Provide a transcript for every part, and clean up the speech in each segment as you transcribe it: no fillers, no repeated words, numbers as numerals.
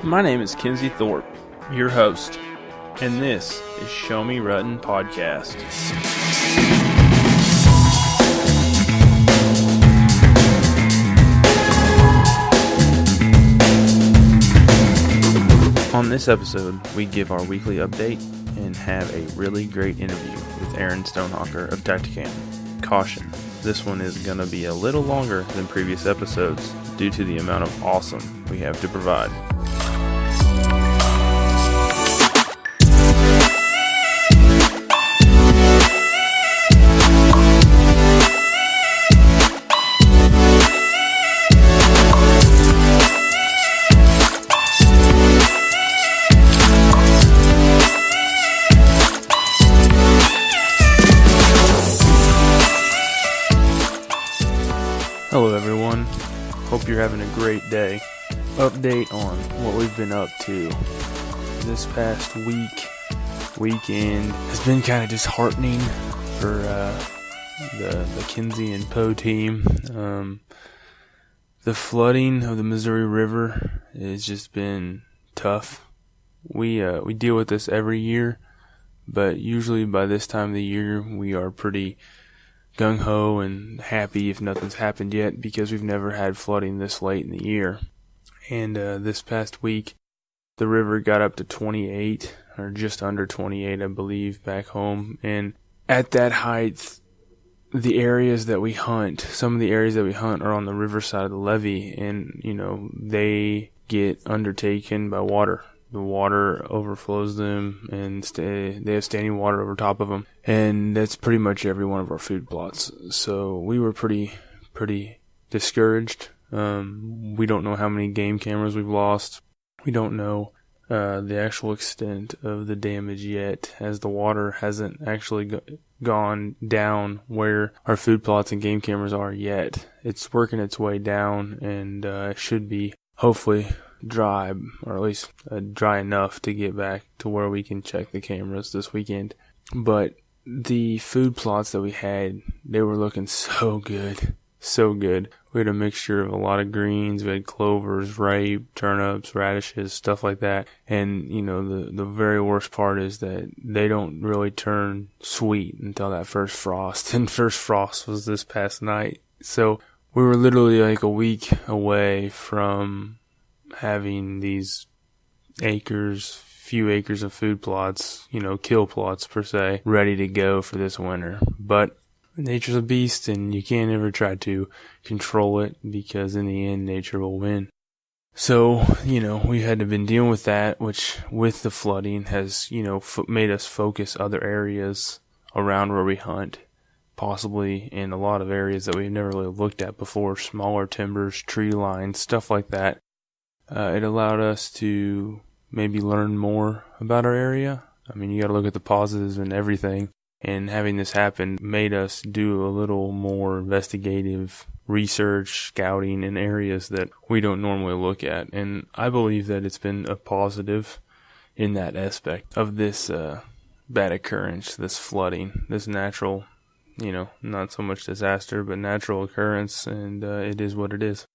My name is Kenzie Thorpe, your host, and this is Show Me Ruttin Podcast. On this episode, we give our weekly update and have a really great interview with Aaron Stonehocker of Tactacam. Caution, this one is going to be a little longer than previous episodes due to the amount of awesome we have to provide. Hello everyone, hope you're having a great day. Update on what we've been up to. This past weekend has been kind of disheartening for the Kenzie and Poe team. The flooding of the Missouri River has just been tough. We deal with this every year, but usually by this time of the year we are pretty gung-ho and happy if nothing's happened yet because we've never had flooding this late in the year. And this past week, the river got up to 28, or just under 28, I believe, back home. And at that height, the areas that we hunt, some of the areas that we hunt are on the riverside of the levee, and, they get undertaken by water. The water overflows them, and they have standing water over top of them. And that's pretty much every one of our food plots. So we were pretty discouraged. We don't know how many game cameras we've lost. We don't know the actual extent of the damage yet, as the water hasn't actually gone down where our food plots and game cameras are yet. It's working its way down, and it should be, hopefully, dry, or at least dry enough to get back to where we can check the cameras this weekend. But the food plots that we had, they were looking so good. We had a mixture of a lot of greens. We had clovers, rape, turnips, radishes, stuff like that. And, the very worst part is that they don't really turn sweet until that first frost. And first frost was this past night. So we were literally like a week away from having these few acres of food plots, kill plots per se, ready to go for this winter. But nature's a beast, and you can't ever try to control it, because in the end, nature will win. So, we had to been dealing with that, which with the flooding has, made us focus other areas around where we hunt, possibly in a lot of areas that we've never really looked at before, smaller timbers, tree lines, stuff like that. It allowed us to maybe learn more about our area. I mean, you got to look at the positives and everything. And having this happen made us do a little more investigative research, scouting in areas that we don't normally look at. And I believe that it's been a positive in that aspect of this bad occurrence, this flooding, this natural, not so much disaster, but natural occurrence. And it is what it is.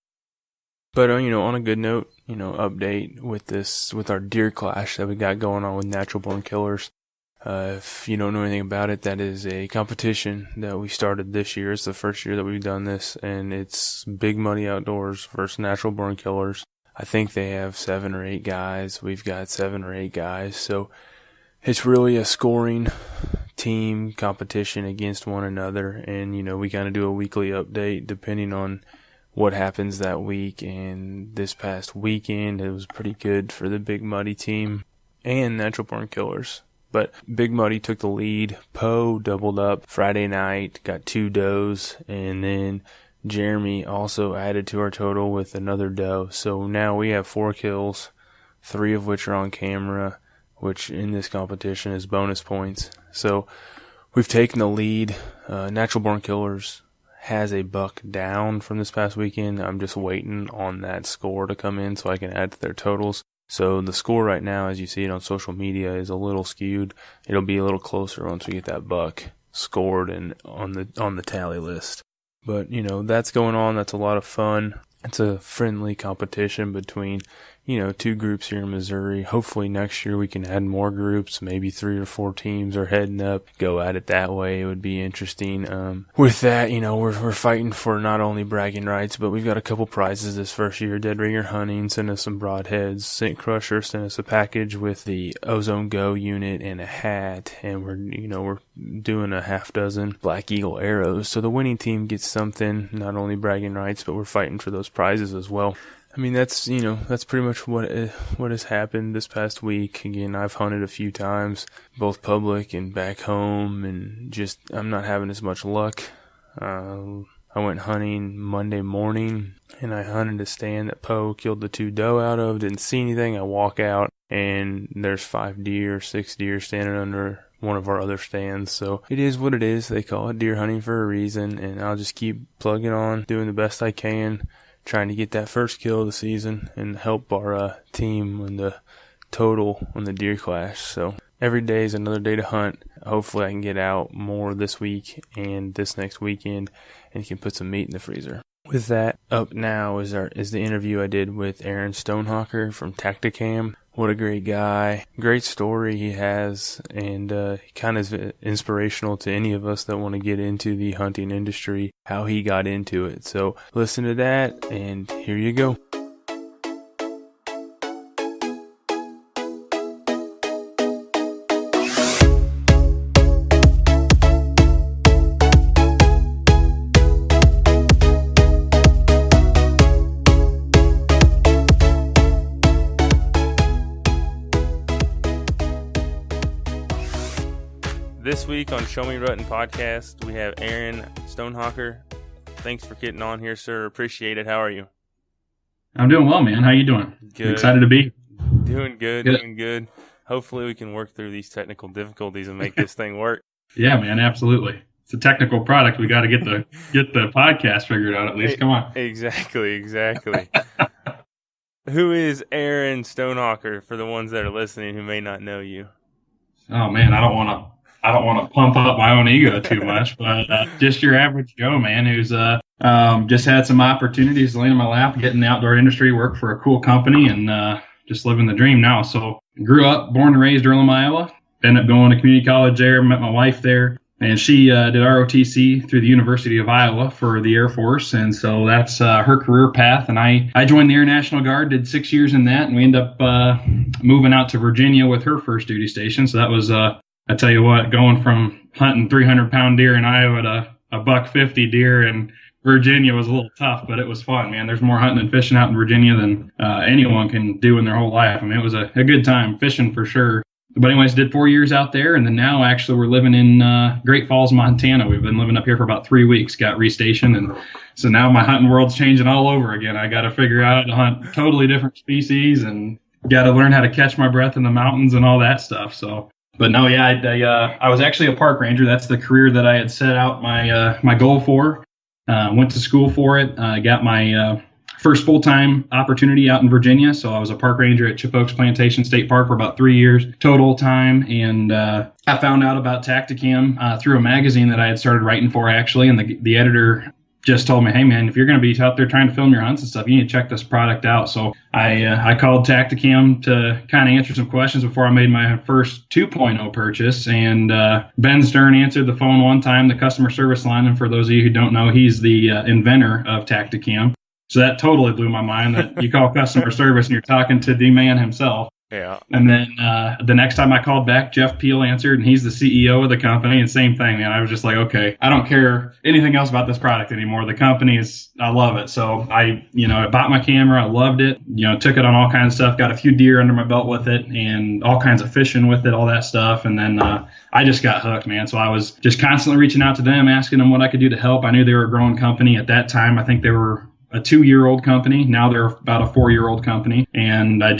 But, on a good note, update with our deer clash that we got going on with Natural Born Killers. If you don't know anything about it, that is a competition that we started this year. It's the first year that we've done this, and it's Big Muddie Outdoors versus Natural Born Killers. I think they have 7 or 8 guys. We've got 7 or 8 guys. So it's really a scoring team competition against one another. And, we kind of do a weekly update depending on what happens that week. And this past weekend, it was pretty good for the Big Muddie team and Natural Born Killers. But Big Muddie took the lead. Poe doubled up Friday night, got 2 does, and then Jeremy also added to our total with another doe. So now we have 4 kills, 3 of which are on camera, which in this competition is bonus points. So we've taken the lead. Natural Born Killers has a buck down from this past weekend. I'm just waiting on that score to come in so I can add to their totals. So the score right now, as you see it on social media, is a little skewed. It'll be a little closer once we get that buck scored and on the tally list. But, that's going on. That's a lot of fun. It's a friendly competition between, 2 groups here in Missouri. Hopefully next year we can add more groups, maybe 3 or 4 teams are heading up, go at it that way. It would be interesting. With that, we're fighting for not only bragging rights, but we've got a couple prizes this first year. Dead Ringer Hunting sent us some broadheads. Scent Crusher sent us a package with the Ozone Go unit and a hat, and we're doing a half dozen Black Eagle arrows. So the winning team gets something, not only bragging rights, but we're fighting for those prizes as well. I mean, that's pretty much what has happened this past week. Again, I've hunted a few times, both public and back home, and just I'm not having as much luck. I went hunting Monday morning, and I hunted a stand that Poe killed the 2 doe out of. Didn't see anything. I walk out, and there's 5 deer, 6 deer standing under one of our other stands. So it is what it is. They call it deer hunting for a reason, and I'll just keep plugging on, doing the best I can, trying to get that first kill of the season and help our team in the total on the deer clash. So every day is another day to hunt. Hopefully I can get out more this week and this next weekend and can put some meat in the freezer. With that, up now is the interview I did with Aaron Stonehocker from Tactacam. What a great guy. Great story he has, and kind of inspirational to any of us that want to get into the hunting industry, how he got into it. So listen to that, and here you go. This week on Show Me Ruttin podcast, we have Aaron Stonehocker. Thanks for getting on here, sir. Appreciate it. How are you? I'm doing well, man. How you doing? Good. I'm excited to be. Doing good. Hopefully we can work through these technical difficulties and make this thing work. Yeah, man, absolutely. It's a technical product. We got to get the podcast figured out at least. Come on. Exactly. Who is Aaron Stonehocker for the ones that are listening who may not know you? Oh man, I don't want to pump up my own ego too much, but just your average Joe, man, who's just had some opportunities laying in my lap, get in the outdoor industry, work for a cool company, and just living the dream now. So grew up, born and raised Earlham, Iowa. Ended up going to community college there, met my wife there, and she did ROTC through the University of Iowa for the Air Force, and so that's her career path. And I joined the Air National Guard, did 6 years in that, and we ended up moving out to Virginia with her first duty station. So that was I tell you what, going from hunting 300-pound deer in Iowa to a $150 deer in Virginia was a little tough, but it was fun, man. There's more hunting and fishing out in Virginia than anyone can do in their whole life. I mean, it was a good time fishing for sure. But anyways, did 4 years out there, and then now actually we're living in Great Falls, Montana. We've been living up here for about 3 weeks, got restationed, and so now my hunting world's changing all over again. I got to figure out how to hunt totally different species and got to learn how to catch my breath in the mountains and all that stuff. So. But no, yeah, I was actually a park ranger. That's the career that I had set out my goal for. Went to school for it. Got my first full-time opportunity out in Virginia. So I was a park ranger at Chip Oaks Plantation State Park for about 3 years total time. And I found out about Tactacam through a magazine that I had started writing for, actually. And the editor just told me, hey, man, if you're going to be out there trying to film your hunts and stuff, you need to check this product out. So I called Tactacam to kind of answer some questions before I made my first 2.0 purchase. And Ben Stern answered the phone one time, the customer service line. And for those of you who don't know, he's the inventor of Tactacam. So that totally blew my mind that you call customer service and you're talking to the man himself. Yeah. And then the next time I called back, Jeff Peel answered, and he's the CEO of the company. And same thing, man. I was just like, okay, I don't care anything else about this product anymore. The company I love it. So I bought my camera. I loved it. Took it on all kinds of stuff. Got a few deer under my belt with it and all kinds of fishing with it, all that stuff. And then I just got hooked, man. So I was just constantly reaching out to them, asking them what I could do to help. I knew they were a growing company at that time. I think they were a 2-year-old company. Now they're about a 4-year-old company. And I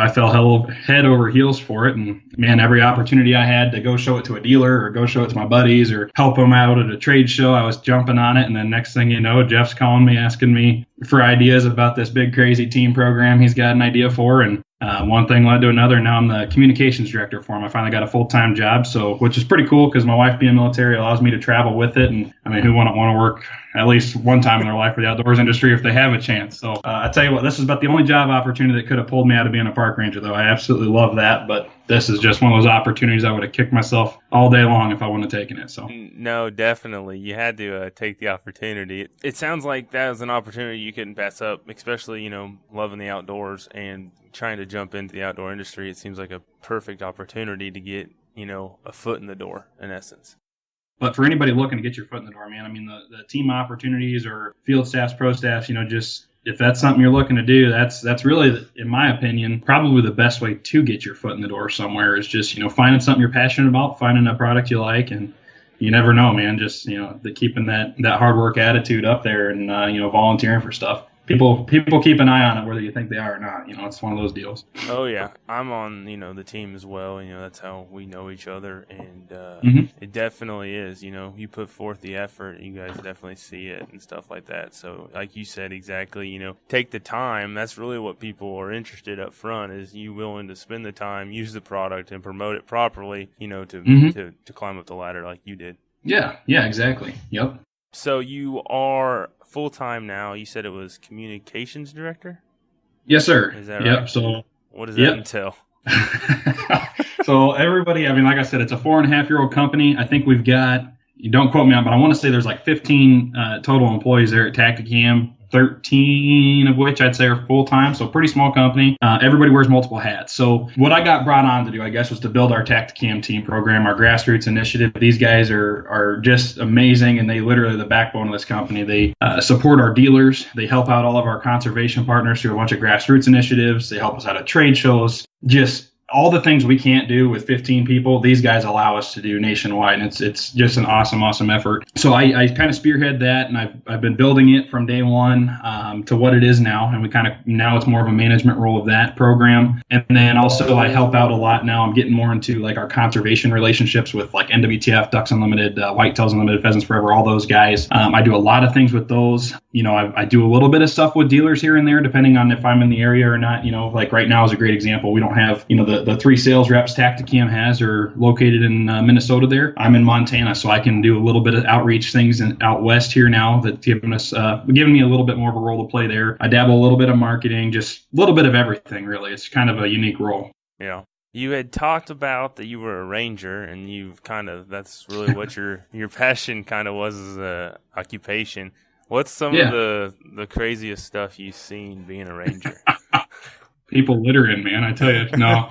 fell head over heels for it. And man, every opportunity I had to go show it to a dealer or go show it to my buddies or help them out at a trade show, I was jumping on it. And then next thing you know, Jeff's calling me, asking me for ideas about this big crazy team program he's got an idea for. And one thing led to another. Now I'm the communications director for him. I finally got a full-time job, which is pretty cool because my wife being military allows me to travel with it. And I mean, who wouldn't want to work at least one time in their life for the outdoors industry if they have a chance. So I tell you what, this is about the only job opportunity that could have pulled me out of being a park ranger, though. I absolutely love that, but this is just one of those opportunities I would have kicked myself all day long if I wouldn't have taken it. So no, definitely, you had to take the opportunity. It sounds like that was an opportunity you couldn't pass up, especially loving the outdoors and trying to jump into the outdoor industry. It seems like a perfect opportunity to get a foot in the door, in essence. But for anybody looking to get your foot in the door, man, I mean, the team opportunities or field staffs, pro staffs, just if that's something you're looking to do, that's really, in my opinion, probably the best way to get your foot in the door somewhere is just, finding something you're passionate about, finding a product you like, and you never know, man, just, keeping that hard work attitude up there and, volunteering for stuff. People keep an eye on it, whether you think they are or not. It's one of those deals. Oh yeah, I'm on the team as well. That's how we know each other, and it definitely is. You put forth the effort, you guys definitely see it and stuff like that. So, like you said, exactly. Take the time. That's really what people are interested up front. Is you willing to spend the time, use the product, and promote it properly. To climb up the ladder like you did. Yeah, exactly. Yep. So you are full-time now. You said it was communications director? Yes, sir. Is that right? Yep. So what does that entail? So everybody, like I said, it's a 4.5-year-old company. I think we've got, you don't quote me on, but I want to say there's like 15 total employees there at Tactacam, 13 of which I'd say are full-time, so pretty small company. Everybody wears multiple hats. So what I got brought on to do, I guess, was to build our Tactacam team program, our grassroots initiative. These guys are just amazing, and they literally are the backbone of this company. They support our dealers. They help out all of our conservation partners through a bunch of grassroots initiatives. They help us out at trade shows. Just all the things we can't do with 15 people, these guys allow us to do nationwide, and it's just an awesome effort. So I kind of spearhead that, and I've been building it from day one to what it is now, and now it's more of a management role of that program. And then also I help out a lot now. I'm getting more into like our conservation relationships with like NWTF, Ducks Unlimited, Whitetails Unlimited, Pheasants Forever, all those guys. I do a lot of things with those. I do a little bit of stuff with dealers here and there, depending on if I'm in the area or not. Like right now is a great example. We don't have, the 3 sales reps Tactacam has are located in Minnesota there. I'm in Montana, so I can do a little bit of outreach things out west here now that's giving me a little bit more of a role to play there. I dabble a little bit of marketing, just a little bit of everything, really. It's kind of a unique role. Yeah. You had talked about that you were a ranger, and that's really what your passion kind of was as a occupation. What's some of the craziest stuff you've seen being a ranger? People littering, man, I tell you. No.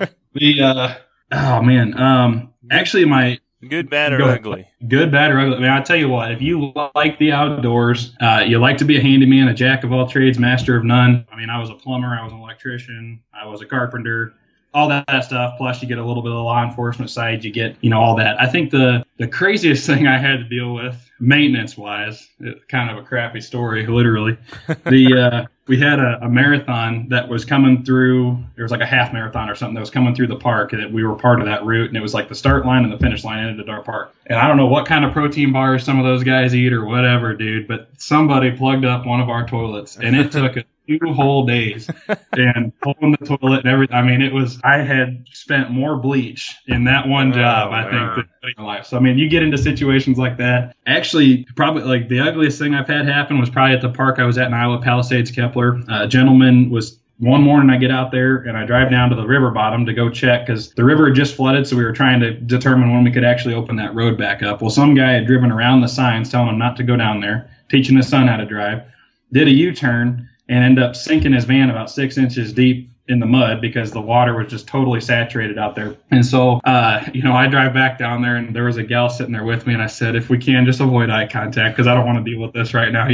Actually my good, bad, or ugly. Good, bad, or ugly. I tell you what, if you like the outdoors, you like to be a handyman, a jack of all trades, master of none. I was a plumber, I was an electrician, I was a carpenter, all that stuff. Plus you get a little bit of the law enforcement side, you get, all that. I think the craziest thing I had to deal with, maintenance wise, it's kind of a crappy story, literally. We had a marathon that was coming through. There was like a half marathon or something that was coming through the park, and we were part of that route. And it was like the start line and the finish line ended at our park. And I don't know what kind of protein bars some of those guys eat or whatever, dude, but somebody plugged up one of our toilets, and it took us 2 whole days and pulling the toilet and everything. I had spent more bleach in that one job, I think, than in my life. So, you get into situations like that. Actually, probably like the ugliest thing I've had happen was probably at the park I was at in Iowa, Palisades, Kepler. A gentleman was, one morning I get out there and I drive down to the river bottom to go check because the river had just flooded, so we were trying to determine when we could actually open that road back up. Well, some guy had driven around the signs telling him not to go down there, teaching his son how to drive, did a U-turn, and ended up sinking his van about 6 inches deep in the mud because the water was just totally saturated out there. And so, I drive back down there, and there was a gal sitting there with me, and I said, if we can, just avoid eye contact because I don't want to deal with this right now.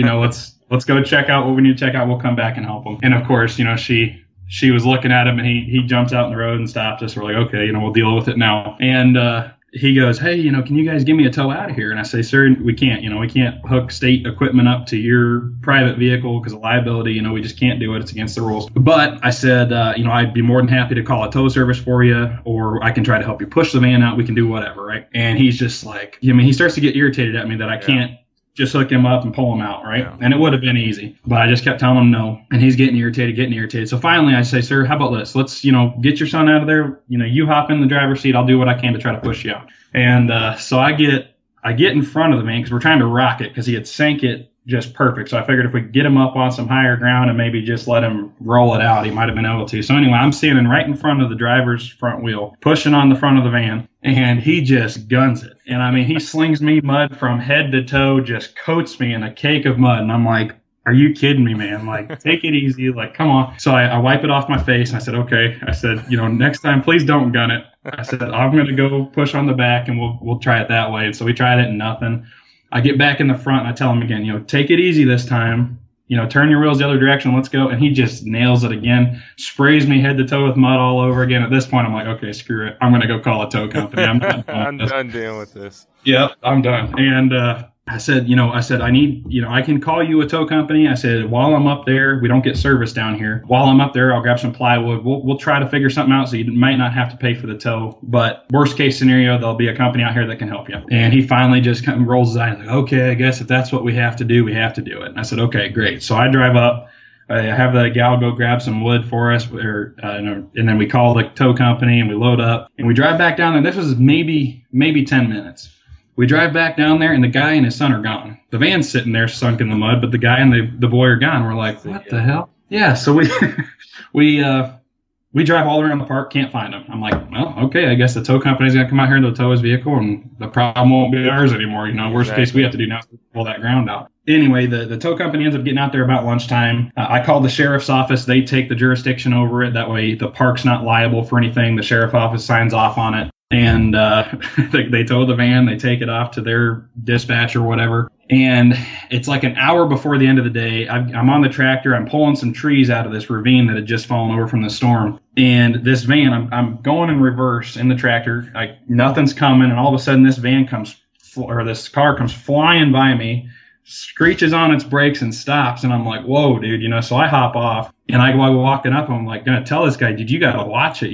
Let's go check out what we need to check out. We'll come back and help them. And of course, she was looking at him, and he jumps out in the road and stops us. We're like, okay, we'll deal with it now. And he goes, hey, can you guys give me a tow out of here? And I say, sir, we can't. We can't hook state equipment up to your private vehicle because of liability. We just can't do it. It's against the rules. But I said, I'd be more than happy to call a tow service for you, or I can try to help you push the van out. We can do whatever, right? And he's just like, he starts to get irritated at me that I can't just hook him up and pull him out, right? Yeah. And it would have been easy, but I just kept telling him no, and he's getting irritated. So finally I say, sir, how about this? Let's, get your son out of there. You hop in the driver's seat. I'll do what I can to try to push you out. And so I get in front of the van because we're trying to rock it because he had sank it just perfect. So I figured if we get him up on some higher ground and maybe just let him roll it out, he might have been able to. So anyway, I'm standing right in front of the driver's front wheel, pushing on the front of the van, and he just guns it. And I mean, he slings me mud from head to toe, just coats me in a cake of mud. And I'm like, are you kidding me, man? Like, take it easy. Like, come on. So I wipe it off my face, and I said, okay. I said, next time, please don't gun it. I said, I'm going to go push on the back, and we'll try it that way. And so we tried it, and nothing. I get back in the front, and I tell him again, take it easy this time. Turn your wheels the other direction. Let's go. And he just nails it again, sprays me head to toe with mud all over again. At this point, I'm like, okay, screw it. I'm going to go call a tow company. I'm done dealing with this. Yep, I'm done. And I said, I need, I can call you a tow company. I said, while I'm up there, we don't get service down here. While I'm up there, I'll grab some plywood. We'll try to figure something out so you might not have to pay for the tow. But worst case scenario, there'll be a company out here that can help you. And he finally just kind of rolls his eyes like, okay, I guess if that's what we have to do, we have to do it. And I said, okay, great. So I drive up. I have the gal go grab some wood for us, and then we call the tow company and we load up and we drive back down there. This was maybe 10 minutes. We drive back down there, and the guy and his son are gone. The van's sitting there sunk in the mud, but the guy and the boy are gone. We're like, what the hell? Yeah, so we drive all around the park, can't find him. I'm like, well, okay, I guess the tow company's going to come out here and they'll tow his vehicle, and the problem won't be ours anymore. Worst case we have to do now is pull that ground out. Anyway, the tow company ends up getting out there about lunchtime. I called the sheriff's office. They take the jurisdiction over it. That way the park's not liable for anything. The sheriff's office signs off on it. And they tow the van, they take it off to their dispatch or whatever. And it's like an hour before the end of the day. I'm on the tractor. I'm pulling some trees out of this ravine that had just fallen over from the storm. And this van, I'm going in reverse in the tractor. Nothing's coming. And all of a sudden, this car comes flying by me, screeches on its brakes and stops. And I'm like, whoa, dude, so I hop off. And I go walking up. I'm like, going to tell this guy, dude, you got to watch it.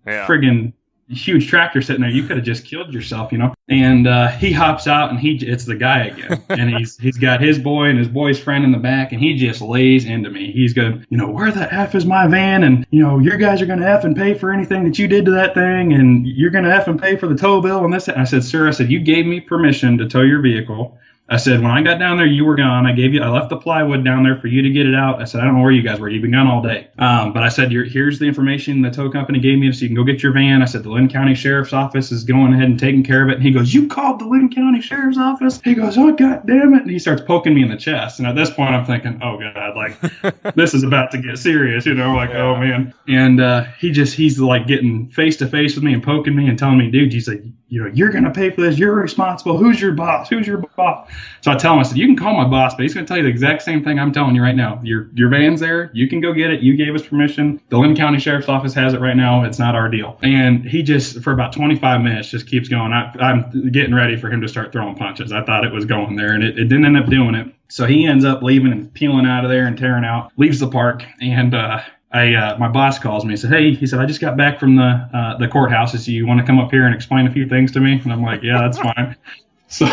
Friggin' huge tractor sitting there. You could have just killed yourself, And he hops out, and it's the guy again. And he's got his boy and his boy's friend in the back, and he just lays into me. He's going, where the F is my van? And, your guys are going to F and pay for anything that you did to that thing, and you're going to F and pay for the tow bill and this. And I said, sir, you gave me permission to tow your vehicle. I said, when I got down there, you were gone. I left the plywood down there for you to get it out. I said, I don't know where you guys were. You've been gone all day. But I said, here's the information the tow company gave me so you can go get your van. I said, the Linn County Sheriff's Office is going ahead and taking care of it. And he goes, you called the Linn County Sheriff's Office? He goes, oh, God damn it. And he starts poking me in the chest. And at this point, I'm thinking, oh, God, this is about to get serious, oh, man. And he's like getting face to face with me and poking me and telling me, dude, he's like, you're going to pay for this. You're responsible. Who's your boss? Who's your boss? So I tell him, I said, you can call my boss, but he's going to tell you the exact same thing I'm telling you right now. Your van's there. You can go get it. You gave us permission. The Linn County Sheriff's Office has it right now. It's not our deal. And he just, for about 25 minutes, just keeps going. I'm getting ready for him to start throwing punches. I thought it was going there, and it didn't end up doing it. So he ends up leaving and peeling out of there and tearing out, leaves the park, and my boss calls me and said, hey, he said, I just got back from the courthouse. He said, you want to come up here and explain a few things to me? And I'm like, yeah, that's fine. So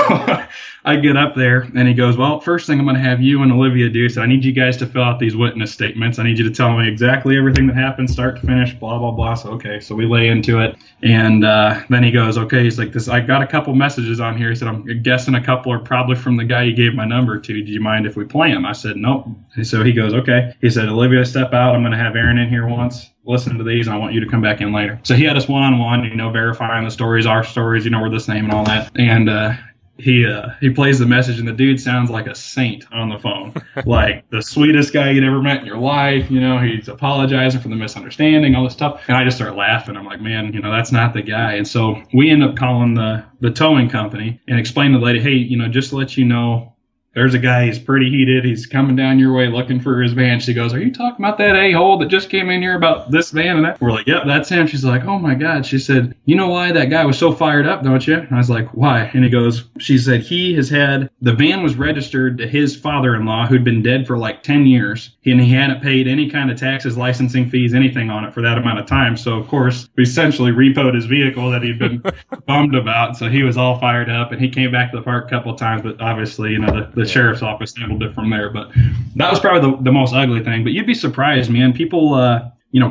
I get up there, and he goes, well, first thing I'm going to have you and Olivia do is I need you guys to fill out these witness statements. I need you to tell me exactly everything that happened, start to finish, blah, blah, blah. So, okay, so we lay into it. And then he goes, okay, he's like, I got a couple messages on here. He said, I'm guessing a couple are probably from the guy you gave my number to. Do you mind if we play them? I said, nope. So he goes, okay. He said, Olivia, step out. I'm going to have Aaron in here once. Listen to these, and I want you to come back in later. So he had us one-on-one, verifying the stories, our stories, we're the same and all that. And he plays the message, and the dude sounds like a saint on the phone, like the sweetest guy you'd ever met in your life. He's apologizing for the misunderstanding, all this stuff. And I just start laughing. I'm like, man, that's not the guy. And so we end up calling the towing company and explain to the lady, hey, just to let you know, there's a guy, he's pretty heated. He's coming down your way looking for his van. She goes, are you talking about that a-hole that just came in here about this van and that? We're like, yep, that's him. She's like, oh my God. She said, you know why that guy was so fired up, don't you? And I was like, why? And he goes, she said, the van was registered to his father-in-law who'd been dead for like 10 years. And he hadn't paid any kind of taxes, licensing fees, anything on it for that amount of time. So of course, we essentially repoed his vehicle that he'd been bummed about. So he was all fired up, and he came back to the park a couple of times, but obviously, the sheriff's office handled it from there. But that was probably the most ugly thing. But you'd be surprised, man. People,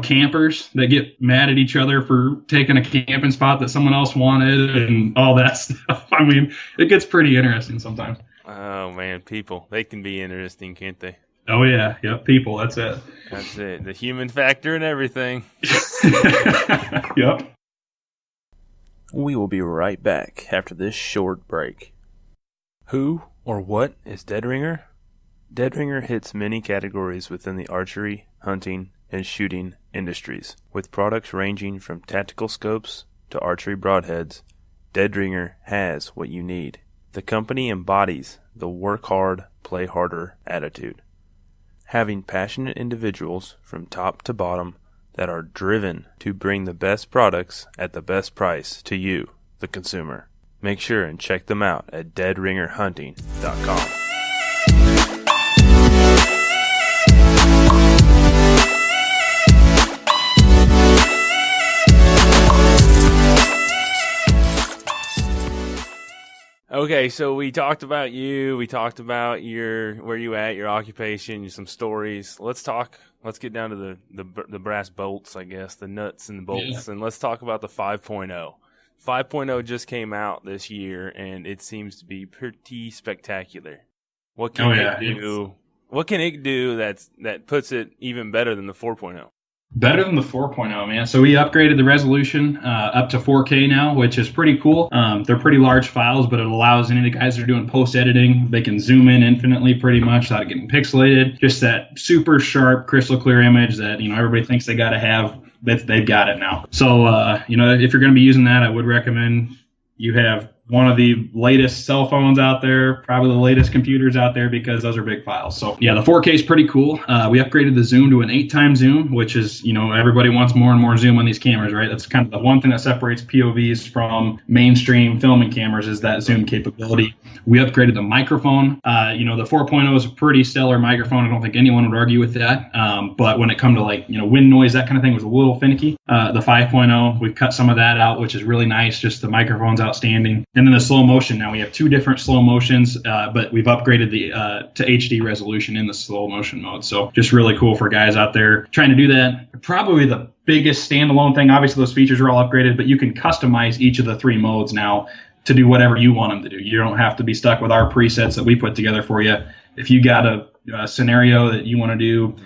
campers that get mad at each other for taking a camping spot that someone else wanted and all that stuff. I mean, it gets pretty interesting sometimes. Oh man, people, they can be interesting, can't they? Oh yeah, yep, people, that's it. That's it. The human factor and everything. Yep. We will be right back after this short break. Who or what is Dead Ringer? Dead Ringer hits many categories within the archery, hunting, and shooting industries. With products ranging from tactical scopes to archery broadheads, Dead Ringer has what you need. The company embodies the work hard, play harder attitude. Having passionate individuals from top to bottom that are driven to bring the best products at the best price to you, the consumer. Make sure and check them out at deadringerhunting.com. Okay, so we talked about you. We talked about where you at, your occupation, some stories. Let's get down to the brass bolts, I guess, the nuts and the bolts, and let's talk about the 5.0. 5.0 just came out this year, and it seems to be pretty spectacular. What can it do? What can it do that puts it even better than the 4.0? Better than the 4.0, man. So we upgraded the resolution up to 4K now, which is pretty cool. They're pretty large files, but it allows any of the guys that are doing post-editing, they can zoom in infinitely pretty much without it getting pixelated. Just that super sharp, crystal clear image that, everybody thinks they got to have. They've got it now. So, if you're going to be using that, I would recommend you have one of the latest cell phones out there, probably the latest computers out there, because those are big files. So yeah, the 4K is pretty cool. We upgraded the zoom to an 8x zoom, which is, everybody wants more and more zoom on these cameras, right? That's kind of the one thing that separates POVs from mainstream filming cameras is that zoom capability. We upgraded the microphone. The 4.0 is a pretty stellar microphone. I don't think anyone would argue with that. But when it comes to wind noise, that kind of thing was a little finicky. The 5.0, we've cut some of that out, which is really nice. Just the microphone's outstanding. And then the slow motion. Now we have two different slow motions, but we've upgraded to HD resolution in the slow motion mode. So just really cool for guys out there trying to do that. Probably the biggest standalone thing. Obviously, those features are all upgraded, but you can customize each of the three modes now to do whatever you want them to do. You don't have to be stuck with our presets that we put together for you. If you got a scenario that you want to do,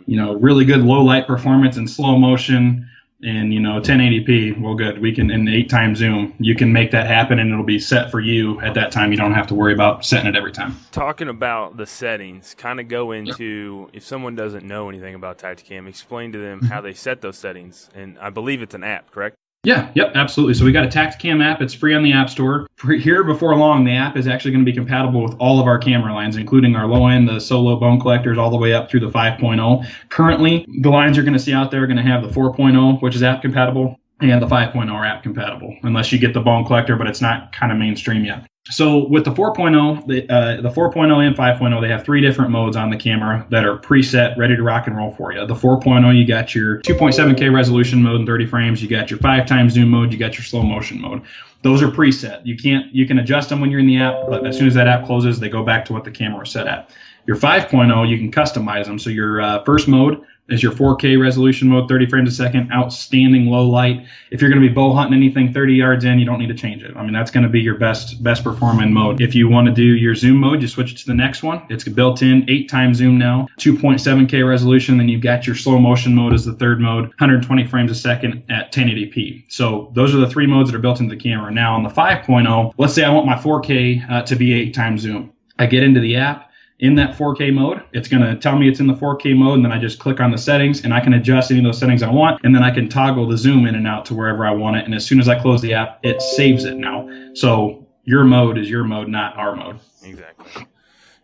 really good low light performance and slow motion, and 1080p, well, good. We can, in 8x zoom, you can make that happen, and it'll be set for you at that time. You don't have to worry about setting it every time. Talking about the settings, kind of go into, if someone doesn't know anything about Tactacam, explain to them how they set those settings. And I believe it's an app, correct? Yeah, yep, absolutely. So we got a Tactacam app. It's free on the App Store. Here before long, the app is actually going to be compatible with all of our camera lines, including our low end, the solo bone collectors, all the way up through the 5.0. Currently, the lines you're going to see out there are going to have the 4.0, which is app compatible, and the 5.0 are app compatible, unless you get the bone collector, but it's not kind of mainstream yet. So with the 4.0, the 4.0 and 5.0, they have three different modes on the camera that are preset, ready to rock and roll for you. The 4.0, you got your 2.7K resolution mode and 30 frames. You got your 5x zoom mode. You got your slow motion mode. Those are preset. You can adjust them when you're in the app, but as soon as that app closes, they go back to what the camera was set at. Your 5.0, you can customize them. So your first mode is your 4K resolution mode, 30 frames a second, outstanding low light. If you're going to be bow hunting anything 30 yards in, you don't need to change it. I mean, that's going to be your best performing mode. If you want to do your zoom mode, you switch it to the next one. It's built in 8x zoom now, 2.7K resolution. Then you've got your slow motion mode as the third mode, 120 frames a second at 1080p. So those are the three modes that are built into the camera. Now on the 5.0, let's say I want my 4K to be 8x zoom. I get into the app. In that 4K mode, it's going to tell me it's in the 4K mode, and then I just click on the settings, and I can adjust any of those settings I want, and then I can toggle the zoom in and out to wherever I want it, and as soon as I close the app, it saves it now. So your mode is your mode, not our mode. Exactly.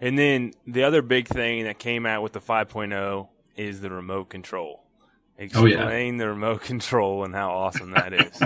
And then the other big thing that came out with the 5.0 is the remote control. Explain the remote control and how awesome that is.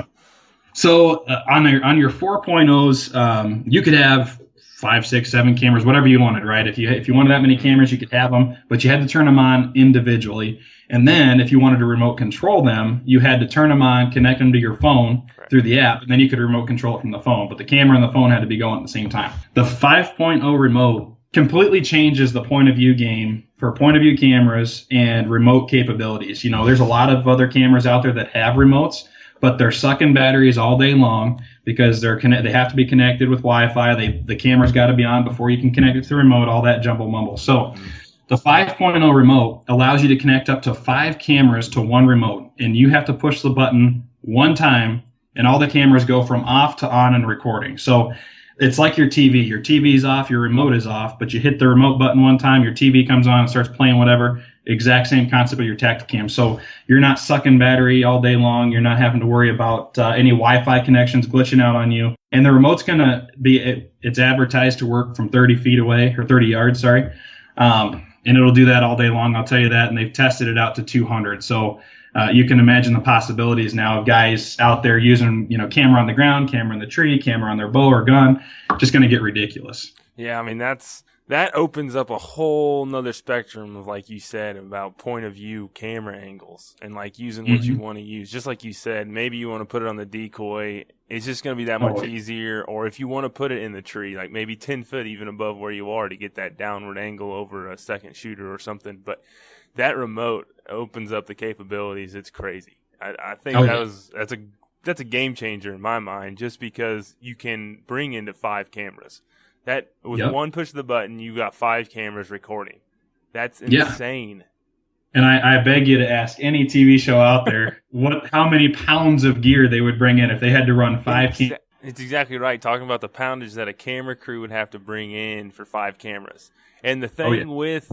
So on your 4.0s, you could have 5, 6, 7 cameras, whatever you wanted, right? If you wanted that many cameras, you could have them, but you had to turn them on individually. And then if you wanted to remote control them, you had to turn them on, connect them to your phone through the app, and then you could remote control it from the phone. But the camera and the phone had to be going at the same time. The 5.0 remote completely changes the point of view game for point of view cameras and remote capabilities. There's a lot of other cameras out there that have remotes, but they're sucking batteries all day long because they have to be connected with Wi-Fi. The camera's got to be on before you can connect it to the remote, all that jumble mumble. So the 5.0 remote allows you to connect up to 5 cameras to one remote, and you have to push the button one time, and all the cameras go from off to on and recording. So it's like your TV. Your TV's off, your remote is off, but you hit the remote button one time, your TV comes on and starts playing whatever. Exact same concept of your Tactacam. So you're not sucking battery all day long. You're not having to worry about any Wi-Fi connections glitching out on you. And the remote's going to be, it's advertised to work from 30 feet away, or 30 yards, sorry. And it'll do that all day long, I'll tell you that. And they've tested it out to 200. So you can imagine the possibilities now of guys out there using, camera on the ground, camera in the tree, camera on their bow or gun. Just going to get ridiculous. Yeah, I mean, that opens up a whole nother spectrum of, like you said, about point of view camera angles and like using what you want to use. Just like you said, maybe you want to put it on the decoy. It's just going to be that much easier. Or if you want to put it in the tree, like maybe 10 foot even above where you are to get that downward angle over a second shooter or something. But that remote opens up the capabilities. It's crazy. I think that's a game changer in my mind, just because you can bring into 5 cameras. That with one push of the button, you got 5 cameras recording. That's insane. And I beg you to ask any TV show out there how many pounds of gear they would bring in if they had to run 5 cameras. It's exactly right. Talking about the poundage that a camera crew would have to bring in for 5 cameras. And the thing with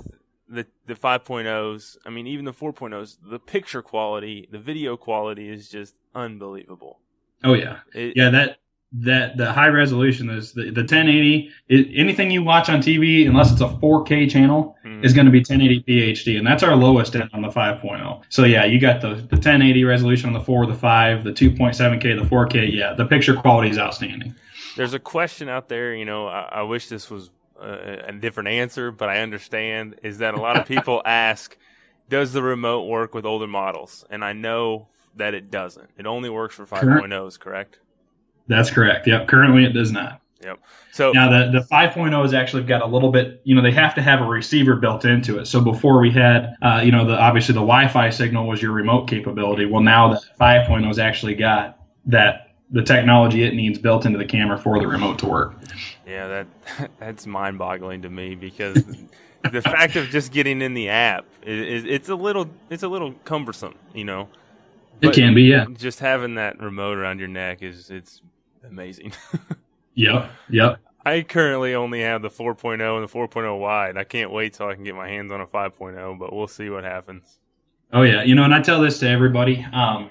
the 5.0s, I mean, even the 4.0s, the picture quality, the video quality is just unbelievable. Oh, yeah. The high resolution is the 1080. Anything you watch on TV, unless it's a 4K channel, is going to be 1080p HD, and that's our lowest end on the 5.0. So yeah, you got the 1080 resolution on the 4, the 5, the 2.7K, the 4K. Yeah, the picture quality is outstanding. There's a question out there. I wish this was a different answer, but I understand. Is that a lot of people ask, does the remote work with older models? And I know that it doesn't. It only works for 5.0s, correct? That's correct. Yep. Currently, it does not. Yep. So now the 5.0 has actually got a little bit. They have to have a receiver built into it. So before we had, obviously the Wi-Fi signal was your remote capability. Well, now the 5.0 has actually got the technology it needs built into the camera for the remote to work. Yeah, that's mind-boggling to me, because the fact of just getting in the app it's a little cumbersome, But it can be, yeah. Just having that remote around your neck it's amazing. Yep. I currently only have the 4.0 and the 4.0 wide. I can't wait till I can get my hands on a 5.0, but we'll see what happens. Oh, yeah. And I tell this to everybody. I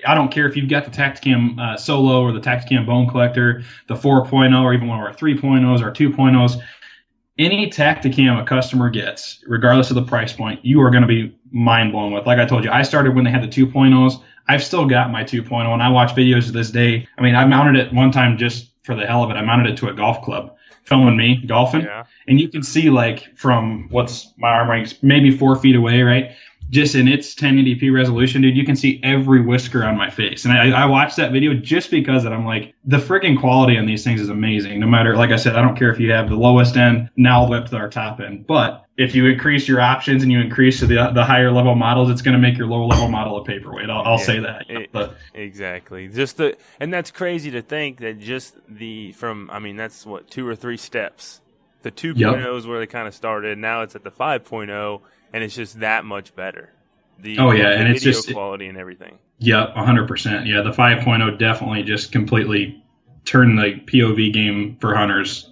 don't care if you've got the Tactacam Solo or the Tactacam Bone Collector, the 4.0, or even one of our 3.0s or 2.0s. Any Tactacam a customer gets, regardless of the price point, you are going to be mind blown with. Like I told you, I started when they had the 2.0s. I've still got my 2.0, and I watch videos to this day. I mean, I mounted it one time just for the hell of it. I mounted it to a golf club, filming me golfing, and you can see like from what's my arm length, maybe 4 feet away, right? Just in its 1080p resolution, dude, you can see every whisker on my face. And I watched that video just because I'm like, the friggin' quality on these things is amazing. No matter, like I said, I don't care if you have the lowest end, now all the way up to our top end. But if you increase your options and you increase to the higher level models, it's going to make your lower level model a paperweight. I'll say that. Exactly. And that's crazy to think that that's what, 2 or 3 steps. The 2.0 is where they kind of started. Now it's at the 5.0. And it's just that much better. And it's video just quality and everything. Yep, 100%. Yeah, the 5.0 definitely just completely turned the POV game for hunters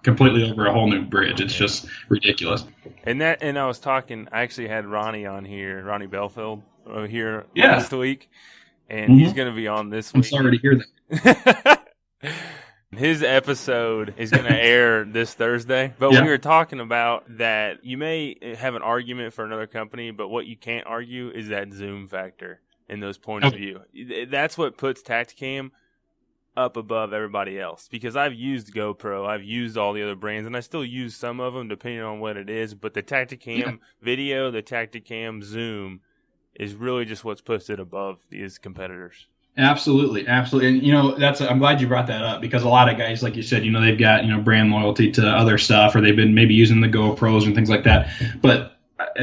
completely over a whole new bridge. It's just ridiculous. And I was talking. I actually had Ronnie on here, Ronnie Belfield, here last week, and he's going to be on this week. I'm sorry to hear that. His episode is going to air this Thursday, but we were talking about that you may have an argument for another company, but what you can't argue is that zoom factor and those point of view. That's what puts Tactacam up above everybody else, because I've used GoPro, I've used all the other brands, and I still use some of them depending on what it is, but the Tactacam video, the Tactacam zoom is really just what puts it above these competitors. Absolutely. And I'm glad you brought that up, because a lot of guys, like you said, they've got brand loyalty to other stuff, or they've been maybe using the GoPros and things like that. But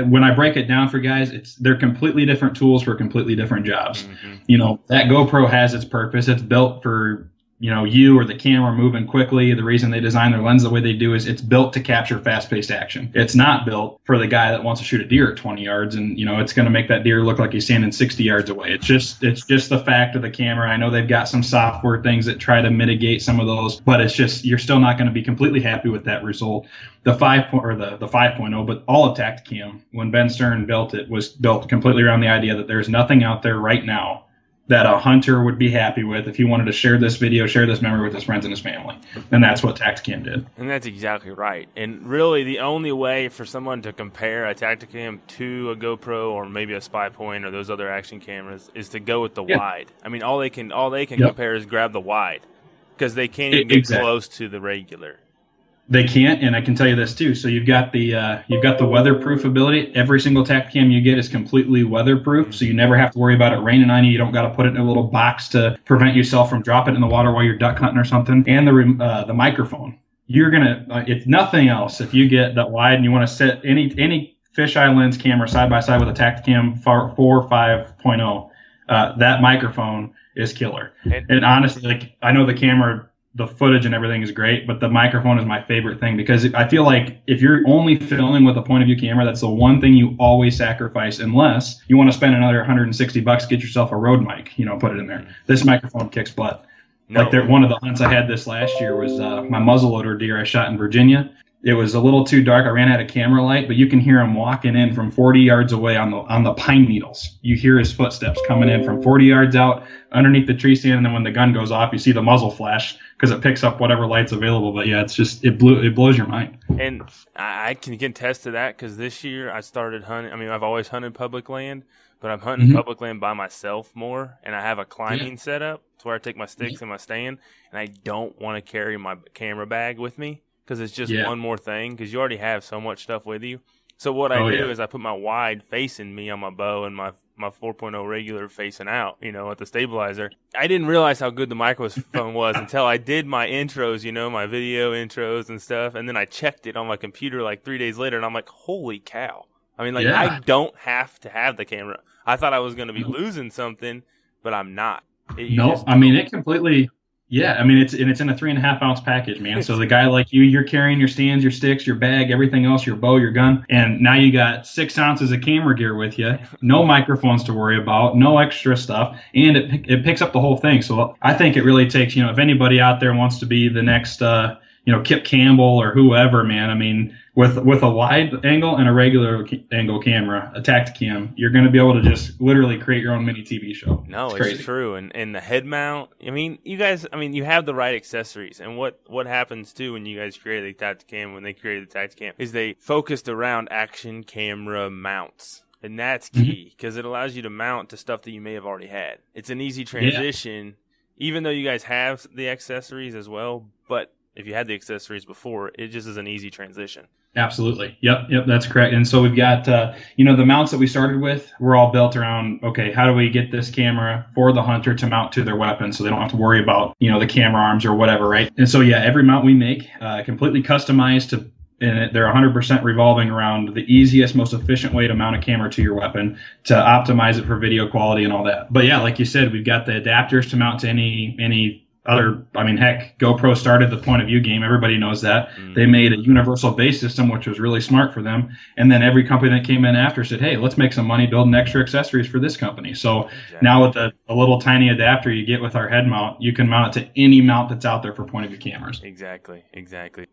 when I break it down for guys, they're completely different tools for completely different jobs. That GoPro has its purpose. It's built for you or the camera moving quickly. The reason they design their lens the way they do is it's built to capture fast-paced action. It's not built for the guy that wants to shoot a deer at 20 yards and, it's going to make that deer look like he's standing 60 yards away. It's just the fact of the camera. I know they've got some software things that try to mitigate some of those, but it's just, you're still not going to be completely happy with that result. The 5.0, but all of Tactacam, when Ben Stern built it, was built completely around the idea that there's nothing out there right now that a hunter would be happy with if he wanted to share this video, share this memory with his friends and his family. And that's what Tactacam did. And that's exactly right. And really the only way for someone to compare a Tactacam to a GoPro or maybe a Spy Point or those other action cameras is to go with the wide. I mean, all they can compare is grab the wide because they can't even get close to the regular. They can't, and I can tell you this too. So you've got the weatherproof ability. Every single Tactacam you get is completely weatherproof, so you never have to worry about it raining on you. You don't got to put it in a little box to prevent yourself from dropping it in the water while you're duck hunting or something. And the microphone. You're gonna, if nothing else, if you get that wide and you want to set any fisheye lens camera side by side with a Tactacam 4 5.0, that microphone is killer. And honestly, I know the camera, the footage and everything is great, but the microphone is my favorite thing because I feel like if you're only filming with a point of view camera, that's the one thing you always sacrifice unless you want to spend another $160, get yourself a Rode mic, put it in there. This microphone kicks butt. No. Like one of the hunts I had this last year was my muzzleloader deer I shot in Virginia. It was a little too dark. I ran out of camera light, but you can hear him walking in from 40 yards away on the pine needles. You hear his footsteps coming in from 40 yards out underneath the tree stand, and then when the gun goes off, you see the muzzle flash because it picks up whatever light's available. But yeah, it's just it blows your mind. And I can attest to that because this year I started hunting. I mean, I've always hunted public land, but I'm hunting public land by myself more, and I have a climbing setup. It's where I take my sticks and my stand, and I don't want to carry my camera bag with me. Because it's just one more thing, because you already have so much stuff with you. So what I do is I put my wide facing me on my bow and my 4.0 regular facing out, at the stabilizer. I didn't realize how good the microphone was until I did my intros, my video intros and stuff. And then I checked it on my computer like 3 days later, and I'm like, holy cow. I mean, I don't have to have the camera. I thought I was going to be losing something, but I'm not. It completely... Yeah, I mean, it's in a 3.5 ounce package, man. So the guy like you're carrying your stands, your sticks, your bag, everything else, your bow, your gun, and now you got 6 ounces of camera gear with you, no microphones to worry about, no extra stuff, and it picks up the whole thing. So I think it really takes, if anybody out there wants to be the next, Kip Campbell or whoever, man. I mean, with a wide angle and a regular angle camera, a Tactacam, you're going to be able to just literally create your own mini TV show. No, it's true. And the head mount, you guys, you have the right accessories. And what happens too when you guys created the Tactacam, when they created the Tactacam, is they focused around action camera mounts. And that's key because it allows you to mount to stuff that you may have already had. It's an easy transition, even though you guys have the accessories as well. But if you had the accessories before, it just is an easy transition. Absolutely. Yep, that's correct. And so we've got, the mounts that we started with were all built around, okay, how do we get this camera for the hunter to mount to their weapon so they don't have to worry about, the camera arms or whatever, right? And so, every mount we make, completely customized to, and they're 100% revolving around the easiest, most efficient way to mount a camera to your weapon to optimize it for video quality and all that. But like you said, we've got the adapters to mount to any other, GoPro started the point of view game. Everybody knows that. They made a universal base system, which was really smart for them. And then every company that came in after said, hey, let's make some money building extra accessories for this company. So now with a little tiny adapter you get with our head mount, you can mount it to any mount that's out there for point of view cameras. Exactly.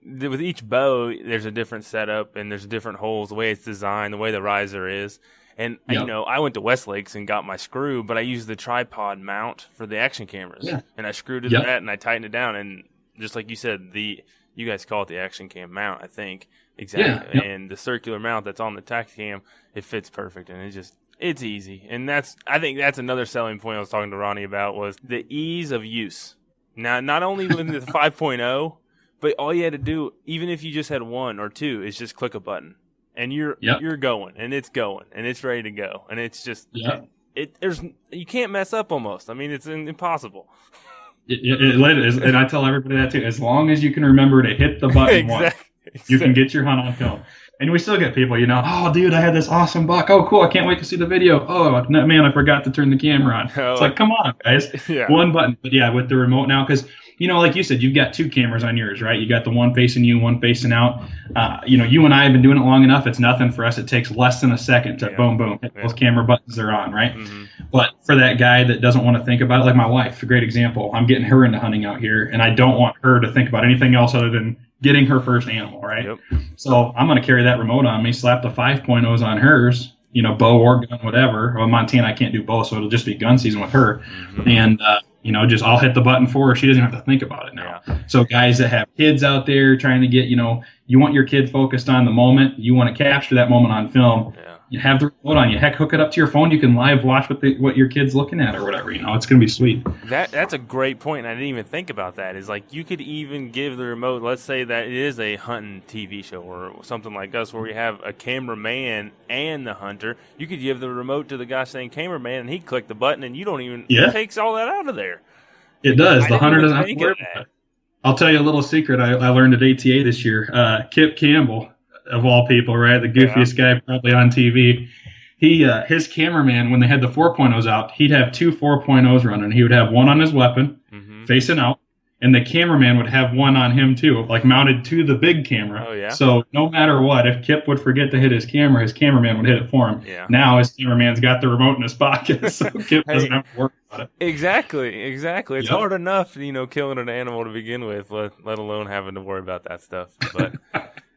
With each bow, there's a different setup and there's different holes, the way it's designed, the way the riser is. And, I went to Westlakes and got my screw, but I used the tripod mount for the action cameras. Yeah. And I screwed it to that and I tightened it down. And just like you said, you guys call it the action cam mount, I think. Exactly. Yeah. And the circular mount that's on the Tactacam, it fits perfect. And it's easy. And I think that's another selling point I was talking to Ronnie about was the ease of use. Now, not only with the 5.0, but all you had to do, even if you just had 1 or 2, is just click a button. And you're going, and it's ready to go, and it's just you can't mess up almost. I mean, it's impossible. It is, and I tell everybody that too. As long as you can remember to hit the button once, you can get your hunt on film. And we still get people, oh, dude, I had this awesome buck. Oh, cool. I can't wait to see the video. Oh, man, I forgot to turn the camera on. It's like, come on, guys. Yeah. One button. But yeah, with the remote now, because, like you said, you've got two cameras on yours, right? You got the one facing you, one facing out. You and I have been doing it long enough. It's nothing for us. It takes less than a second to boom, boom. Those camera buttons are on, right? Mm-hmm. But for that guy that doesn't want to think about it, like my wife, a great example. I'm getting her into hunting out here, and I don't want her to think about anything else other than getting her first animal, right? Yep. So I'm going to carry that remote on me, slap the 5.0s on hers, bow or gun, whatever. Well, Montana, I can't do both, so it'll just be gun season with her. Mm-hmm. And, just I'll hit the button for her. She doesn't have to think about it now. Yeah. So guys that have kids out there trying to get, you want your kid focused on the moment. You want to capture that moment on film. Yeah. You have the remote on you. Heck, hook it up to your phone. You can live watch what your kid's looking at or whatever. It's going to be sweet. That's a great point, and I didn't even think about that. Is like you could even give the remote. Let's say that it is a hunting TV show or something like us, where we have a cameraman and the hunter. You could give the remote to the guy saying cameraman, and he click the button, and you don't even. Yeah. It takes all that out of there. It does. The hunter doesn't have to worry about it. I'll tell you a little secret I learned at ATA this year. Kip Campbell, of all people, right? The goofiest guy probably on TV. His cameraman, when they had the 4.0s out, he'd have two 4.0s running. He would have one on his weapon, facing out, and the cameraman would have one on him too, like mounted to the big camera. Oh, yeah. So no matter what, if Kip would forget to hit his cameraman would hit it for him. Yeah. Now his cameraman's got the remote in his pocket, so Kip doesn't have to worry about it. Exactly. It's hard enough, killing an animal to begin with, let alone having to worry about that stuff. But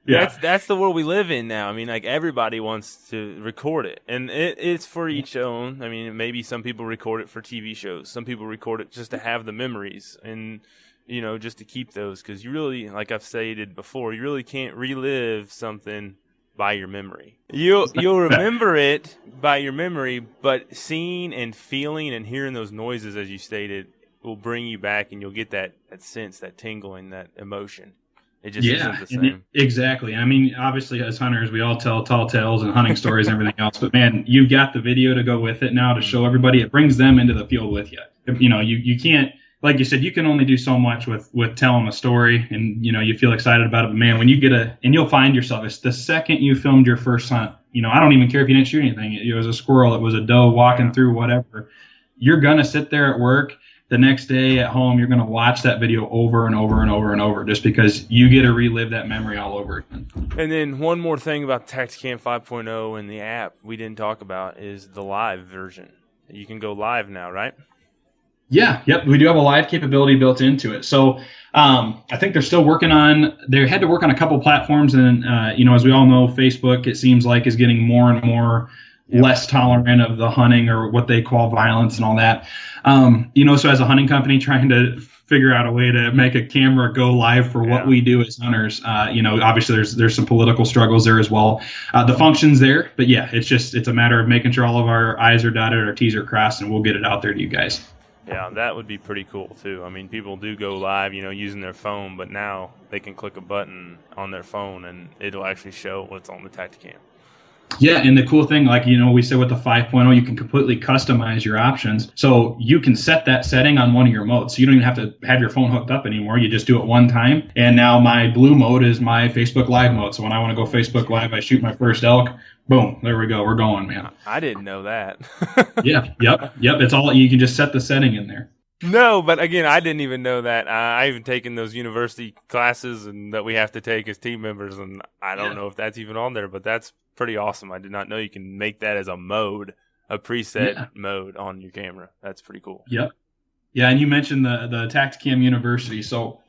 yeah, that's the world we live in now. Everybody wants to record it, and it's for each own. Maybe some people record it for TV shows. Some people record it just to have the memories and, just to keep those. Because you really, like I've stated before, you really can't relive something by your memory. You'll remember it by your memory, but seeing and feeling and hearing those noises, as you stated, will bring you back, and you'll get that sense, that tingling, that emotion. It just isn't the same. Exactly. Obviously, as hunters, we all tell tall tales and hunting stories and everything else. But, man, you've got the video to go with it now to show everybody. It brings them into the field with you. You can't, like you said, you can only do so much with telling a story, and, you feel excited about it. But, man, when you get and you'll find yourself, it's the second you filmed your first hunt, I don't even care if you didn't shoot anything. It was a squirrel. It was a doe walking through, whatever. You're going to sit there at work. The next day at home, you're going to watch that video over and over and over and over, just because you get to relive that memory all over again. And then one more thing about Tactacam 5.0 and the app we didn't talk about is the live version. You can go live now, right? Yeah, yep. We do have a live capability built into it. So I think they're still they had to work on a couple platforms. And, as we all know, Facebook, it seems like, is getting more and more less tolerant of the hunting, or what they call violence and all that. So as a hunting company trying to figure out a way to make a camera go live for what we do as hunters, obviously there's some political struggles there as well. The function's there, but it's a matter of making sure all of our I's are dotted, our T's are crossed, and we'll get it out there to you guys. Yeah, that would be pretty cool too. People do go live, using their phone, but now they can click a button on their phone and it'll actually show what's on the Tactacam. Yeah, and the cool thing, we said with the 5.0, you can completely customize your options. So you can set that setting on one of your modes. So you don't even have to have your phone hooked up anymore. You just do it one time. And now my blue mode is my Facebook Live mode. So when I want to go Facebook Live, I shoot my first elk. Boom, there we go. We're going, man. I didn't know that. Yep. It's all, you can just set the setting in there. No, but again, I didn't even know that. I've even taken those university classes and that we have to take as team members, and I don't know if that's even on there, but that's pretty awesome. I did not know you can make that as a mode, a preset mode on your camera. That's pretty cool. Yep. Yeah, and you mentioned the Tactacam University, so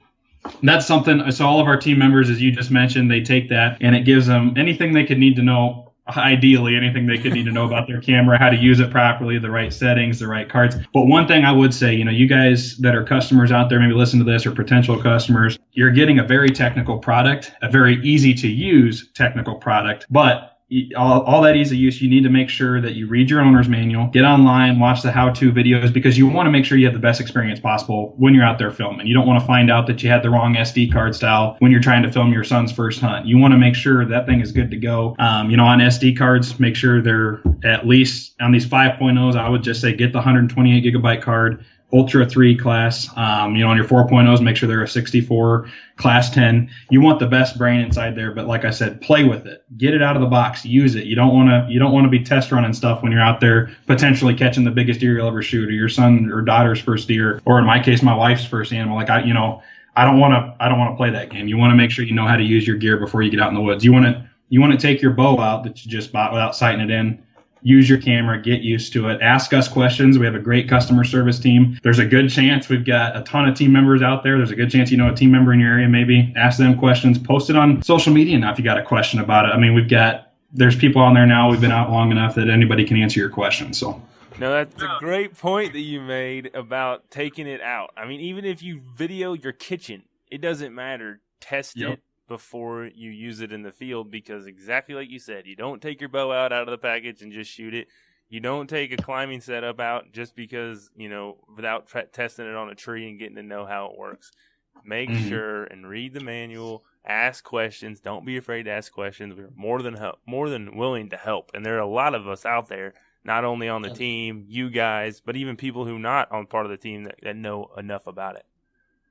that's something. So all of our team members, as you just mentioned, they take that, and it gives them anything they could need to know. Ideally, anything they could need to know about their camera, how to use it properly, the right settings, the right cards. But one thing I would say, you guys that are customers out there, maybe listen to this, or potential customers, you're getting a very technical product, a very easy to use technical product, but all that easy use, you need to make sure that you read your owner's manual, get online, watch the how-to videos, because you want to make sure you have the best experience possible when you're out there filming. You don't want to find out that you had the wrong SD card style when you're trying to film your son's first hunt. You want to make sure that thing is good to go. On SD cards, make sure they're at least on these 5.0s. I would just say get the 128 gigabyte card. Ultra 3 class, on your 4.0s, make sure they're a 64 class 10. You want the best brain inside there, but like I said, play with it. Get it out of the box. Use it. You don't want to be test running stuff when you're out there potentially catching the biggest deer you'll ever shoot, or your son or daughter's first deer, or in my case, my wife's first animal. Like I don't want to play that game. You want to make sure you know how to use your gear before you get out in the woods. You want to take your bow out that you just bought without sighting it in. Use your camera, get used to it. Ask us questions. We have a great customer service team. There's a good chance we've got a ton of team members out there. There's a good chance you know a team member in your area maybe. Ask them questions. Post it on social media now if you got a question about it. I mean, there's people on there now. We've been out long enough that anybody can answer your question. So. No, that's a great point that you made about taking it out. I mean, even if you video your kitchen, it doesn't matter. Test it before you use it in the field, because exactly like you said, you don't take your bow out of the package and just shoot it. You don't take a climbing setup out just because, without testing it on a tree and getting to know how it works. Make sure and read the manual, ask questions. Don't be afraid to ask questions. We're more than willing to help. And there are a lot of us out there, not only on the team, you guys, but even people who not on part of the team that know enough about it.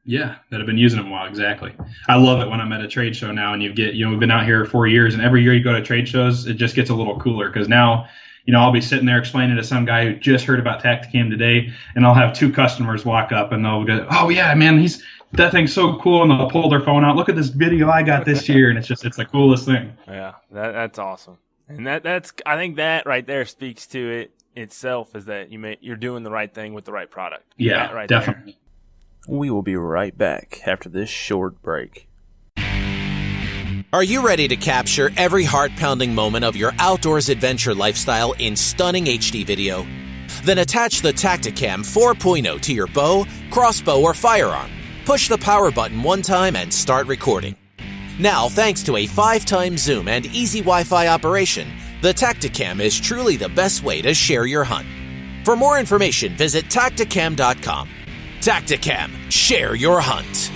Yeah, that have been using them well. Exactly. I love it when I'm at a trade show now and we've been out here 4 years, and every year you go to trade shows, it just gets a little cooler because now, I'll be sitting there explaining to some guy who just heard about Tactacam today, and I'll have 2 customers walk up and they'll go, "Oh yeah, man, that thing's so cool," and they'll pull their phone out. "Look at this video I got this year," and it's the coolest thing. Yeah, that's awesome. And I think that right there speaks to it itself, is that you're doing the right thing with the right product. Yeah, right definitely. There. We will be right back after this short break. Are you ready to capture every heart-pounding moment of your outdoors adventure lifestyle in stunning HD video? Then attach the Tactacam 4.0 to your bow, crossbow, or firearm. Push the power button one time and start recording. Now, thanks to a 5-time zoom and easy Wi-Fi operation, the Tactacam is truly the best way to share your hunt. For more information, visit Tactacam.com. Tactacam, share your hunt.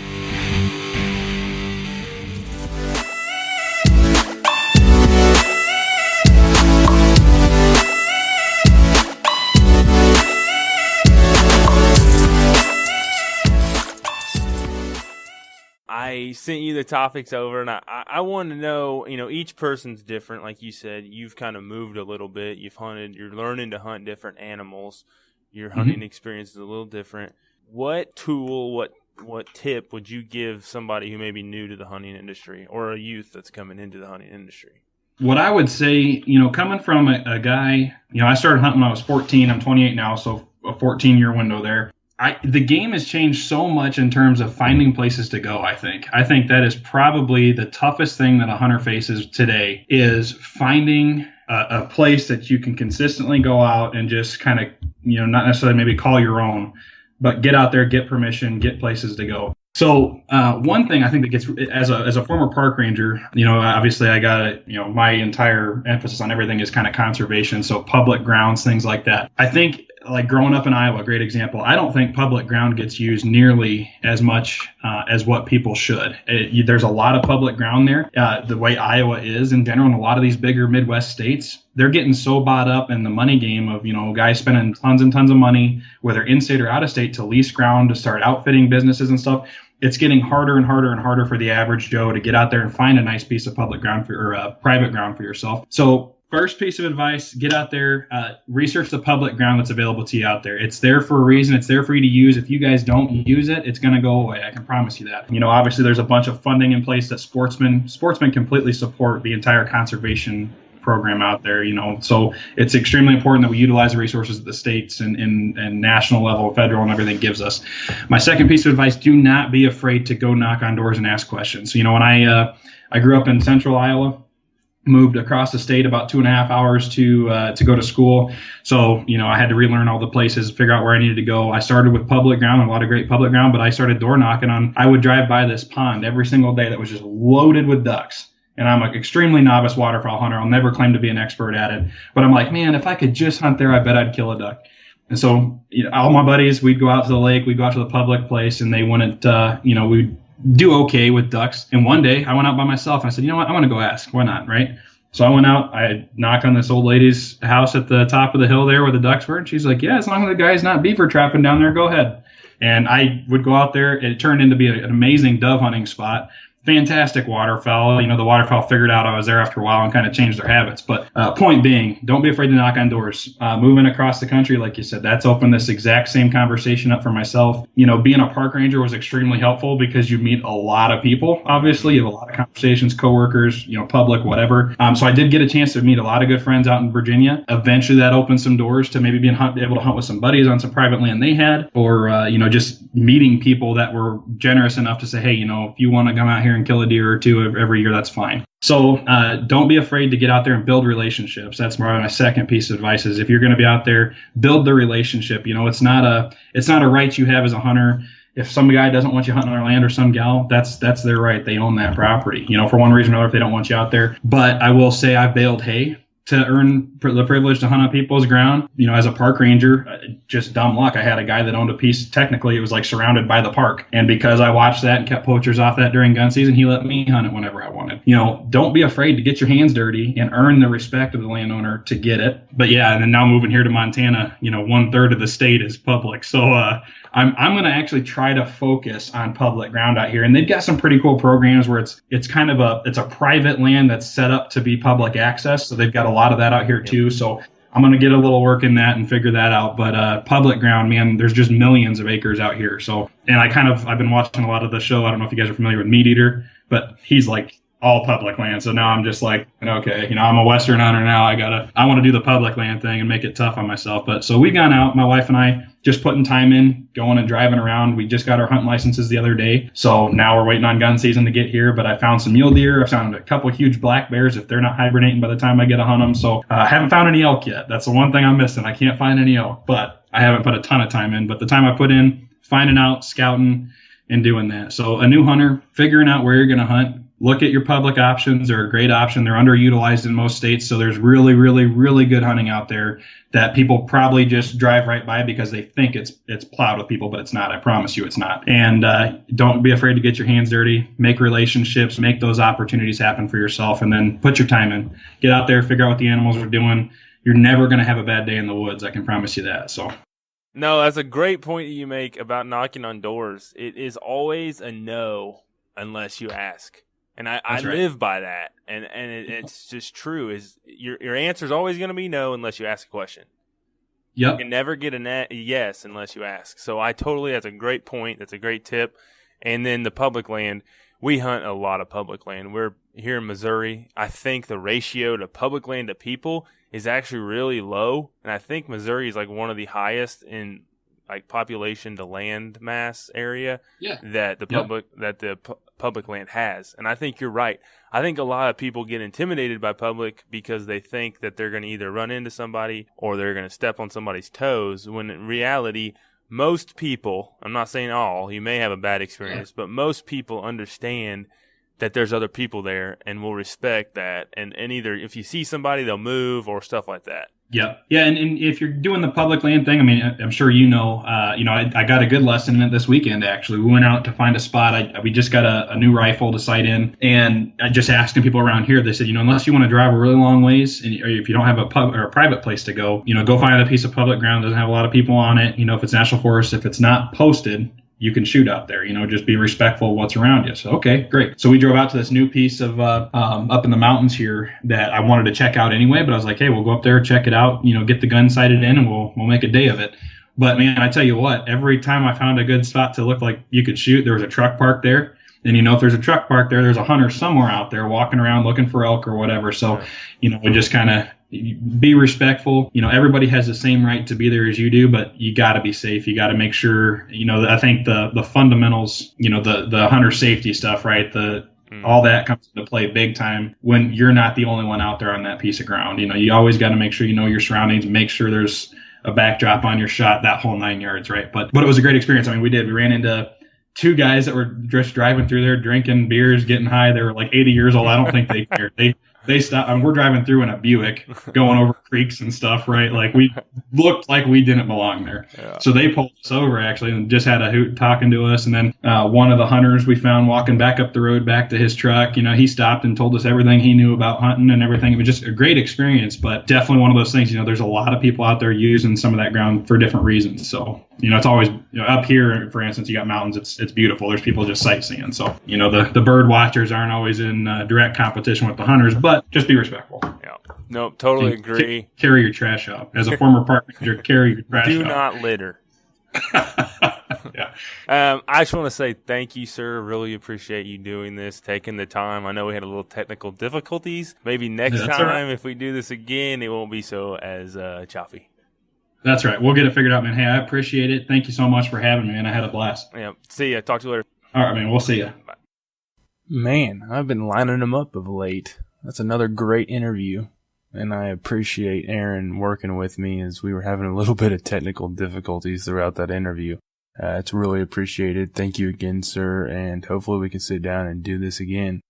I sent you the topics over, and I want to know, each person's different. Like you said, you've kind of moved a little bit. You've hunted. You're learning to hunt different animals. Your hunting experience is a little different. What tool, what tip would you give somebody who may be new to the hunting industry, or a youth that's coming into the hunting industry? What I would say, coming from a guy, I started hunting when I was 14. I'm 28 now, so a 14-year window there. The game has changed so much in terms of finding places to go, I think. I think that is probably the toughest thing that a hunter faces today, is finding a place that you can consistently go out and just kind of, not necessarily maybe call your own, but get out there, get permission, get places to go. So one thing I think that gets, as a former park ranger, obviously I got my entire emphasis on everything is kind of conservation. So public grounds, things like that. I think, like growing up in Iowa, great example. I don't think public ground gets used nearly as much as what people should. There's a lot of public ground there. The way Iowa is in general, and a lot of these bigger Midwest states, they're getting so bought up in the money game of, guys spending tons and tons of money, whether in-state or out-of-state, to lease ground, to start outfitting businesses and stuff. It's getting harder and harder and harder for the average Joe to get out there and find a nice piece of public ground or private ground for yourself. So first piece of advice, get out there, research the public ground that's available to you out there. It's there for a reason. It's there for you to use. If you guys don't use it, it's going to go away. I can promise you that. Obviously there's a bunch of funding in place that sportsmen completely support the entire conservation program out there, so it's extremely important that we utilize the resources that the states and national level, federal and everything gives us. My second piece of advice, do not be afraid to go knock on doors and ask questions. So, when I grew up in central Iowa, moved across the state about 2.5 hours to go to school. So, I had to relearn all the places, figure out where I needed to go. I started with public ground, a lot of great public ground, but I started door knocking I would drive by this pond every single day that was just loaded with ducks. And I'm an extremely novice waterfowl hunter. I'll never claim to be an expert at it. But I'm like, man, if I could just hunt there, I bet I'd kill a duck. And so all my buddies, we'd go out to the lake, we'd go out to the public place, and they wouldn't, we'd do okay with ducks. And one day I went out by myself and I said, you know what, I'm going to go ask. Why not, right? So I went out, I knocked on this old lady's house at the top of the hill there where the ducks were. And she's like, yeah, as long as the guy's not beaver trapping down there, go ahead. And I would go out there. It turned into be an amazing dove hunting spot. Fantastic waterfowl. The waterfowl figured out I was there after a while and kind of changed their habits. But point being, don't be afraid to knock on doors. Moving across the country, like you said, that's opened this exact same conversation up for myself. Being a park ranger was extremely helpful because you meet a lot of people. Obviously, you have a lot of conversations, coworkers, public, whatever. So I did get a chance to meet a lot of good friends out in Virginia. Eventually, that opened some doors to maybe being able to hunt with some buddies on some private land they had, or just meeting people that were generous enough to say, hey, if you want to come out here and kill a deer or two every year, that's fine. So don't be afraid to get out there and build relationships. That's my second piece of advice is if you're going to be out there, build the relationship. It's not a right you have as a hunter. If some guy doesn't want you hunting on their land or some gal, that's their right. They own that property. For one reason or another, if they don't want you out there. But I will say I've baled hay to earn the privilege to hunt on people's ground. As a park ranger, just dumb luck. I had a guy that owned a piece. Technically, it was like surrounded by the park. And because I watched that and kept poachers off that during gun season, he let me hunt it whenever I wanted. Don't be afraid to get your hands dirty and earn the respect of the landowner to get it. But yeah, and then now moving here to Montana, 1/3 of the state is public. So I'm going to actually try to focus on public ground out here. And they've got some pretty cool programs where it's kind of a private land that's set up to be public access. So they've got a lot of that out here too. So I'm going to get a little work in that and figure that out. But public ground, man, there's just millions of acres out here. So, and I've been watching a lot of the show. I don't know if you guys are familiar with Meat Eater, but he's like all public land. So now I'm just like, okay, I'm a Western hunter now. I want to do the public land thing and make it tough on myself. But so we've gone out, my wife and I, just putting time in, going and driving around. We just got our hunting licenses the other day. So now we're waiting on gun season to get here. But I found some mule deer. I found a couple huge black bears if they're not hibernating by the time I get to hunt them. So I haven't found any elk yet. That's the one thing I'm missing. I can't find any elk, but I haven't put a ton of time in. But the time I put in, finding out, scouting, and doing that. So a new hunter, figuring out where you're going to hunt. Look at your public options. They're a great option. They're underutilized in most states. So there's really, really, really good hunting out there that people probably just drive right by because they think it's plowed with people, but it's not. I promise you it's not. And don't be afraid to get your hands dirty, make relationships, make those opportunities happen for yourself, and then put your time in. Get out there, figure out what the animals are doing. You're never going to have a bad day in the woods. I can promise you that. So. No, that's a great point that you make about knocking on doors. It is always a no unless you ask. And I live by that, and it's just true. Is your answer is always going to be no unless you ask a question. Yep. You can never get a yes unless you ask. So that's a great point. That's a great tip. And then the public land, we hunt a lot of public land. We're here in Missouri. I think the ratio to public land to people is actually really low, and I think Missouri is like one of the highest in like population to land mass area that the public land has. And I think you're right. I think a lot of people get intimidated by public because they think that they're going to either run into somebody or they're going to step on somebody's toes, when in reality, most people, I'm not saying all, you may have a bad experience, but most people understand that there's other people there and will respect that. And either if you see somebody, they'll move or stuff like that. Yeah. And if you're doing the public land thing, I mean, I'm sure I got a good lesson in it this weekend, actually. We went out to find a spot. We just got a new rifle to sight in, and I just asking people around here, they said, unless you want to drive a really long ways, or if you don't have a pub or a private place to go, go find a piece of public ground, doesn't have a lot of people on it. If it's national forest, if it's not posted, you can shoot out there, just be respectful of what's around you. So, okay, great. So we drove out to this new piece of up in the mountains here that I wanted to check out anyway, but I was like, hey, we'll go up there, check it out, get the gun sighted in, and we'll make a day of it. But man, I tell you what, every time I found a good spot to look like you could shoot, there was a truck parked there. And if there's a truck parked there, there's a hunter somewhere out there walking around looking for elk or whatever. So, we just kind of be respectful. Everybody has the same right to be there as you do, but you got to be safe. You got to make sure, I think the fundamentals, the hunter safety stuff, right? All that comes into play big time when you're not the only one out there on that piece of ground. You always got to make sure you know your surroundings, make sure there's a backdrop on your shot, that whole 9 yards, right? But it was a great experience. I mean, we ran into two guys that were just driving through there, drinking beers, getting high. They were like 80 years old. I don't think they cared. they stopped, and we're driving through in a Buick, going over creeks and stuff, right? Like we looked like we didn't belong there. Yeah. So they pulled us over actually, and just had a hoot talking to us. And then one of the hunters we found walking back up the road back to his truck, he stopped and told us everything he knew about hunting and everything. It was just a great experience, but definitely one of those things. There's a lot of people out there using some of that ground for different reasons. So it's always up here, for instance, you got mountains. It's beautiful. There's people just sightseeing. So the bird watchers aren't always in direct competition with the hunters, but just be respectful. Yeah. No, totally agree. Carry your trash out. As a former park ranger, carry your trash out. Do not litter. Yeah. I just want to say thank you, sir. Really appreciate you doing this, taking the time. I know we had a little technical difficulties. Maybe next time, right, if we do this again, it won't be so as choppy. That's right. We'll get it figured out, man. Hey, I appreciate it. Thank you so much for having me, man. I had a blast. Yeah. See ya. Talk to you later. All right, man. We'll see you. Bye. Man, I've been lining them up of late. That's another great interview. And I appreciate Aaron working with me as we were having a little bit of technical difficulties throughout that interview. It's really appreciated. Thank you again, sir. And hopefully we can sit down and do this again.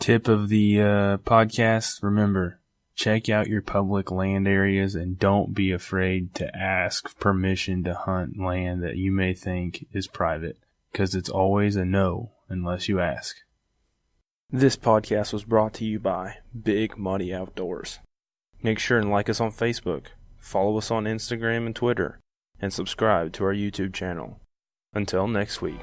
Tip of the podcast, remember, check out your public land areas and don't be afraid to ask permission to hunt land that you may think is private, because it's always a no unless you ask. This podcast was brought to you by Big Muddie Outdoors. Make sure and like us on Facebook, follow us on Instagram and Twitter, and subscribe to our YouTube channel. Until next week.